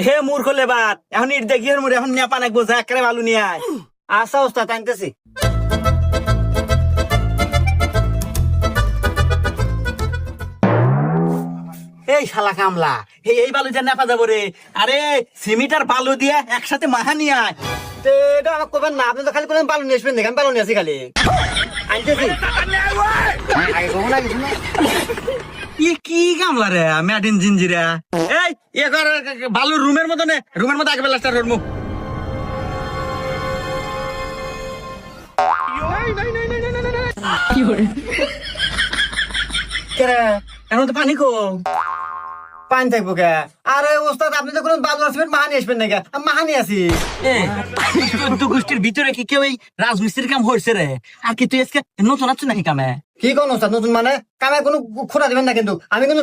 হে মূর্খ লেবার এখন ইট দেখি মোর এখন নিয়ে পানাক বোঝা একেবারে ভালো নিয়ে আয়। আচ্ছা ওস্তাদ আনতেছি। এই শালা কামলা এই বালু যা নেপা যাবো রে। আরে সিমিট আর বালু দিয়ে একসাথে মাহা নিয়ে আয়। তো এটা আমাকে করবেন না, আপনি তো খালি করে পালন নিয়ে আসবেন দেখেন, পালন নিয়ে আসি খালি আনতেছি। আগে কখন না কিছু না ই কি কামলা রে ম্যাডিন জিঞ্জিরা। এই এ কর বালু রুমের মতো নে, রুমের মতো আগে বেলাস্টার করবো। কেরে এখন তো পানি কো পানি থাকবো কে? আরে ওস্তাদ আপনি তো কোনো বালু আসবেন মাহানি আসবেন নাকি? আমি মাহানি আছি। চোদ্দ গোষ্ঠীর ভিতরে কি কেউ এই রাজমিস্ত্রির কাম হয়েছে রে? আর কি তুই আজকে নতুন আছো নাকি কামে? কি কোন ওস্তাদ নতুন মানে? কামে কোনো খোঁড়া দিবেন না কিন্তু, আমি কিন্তু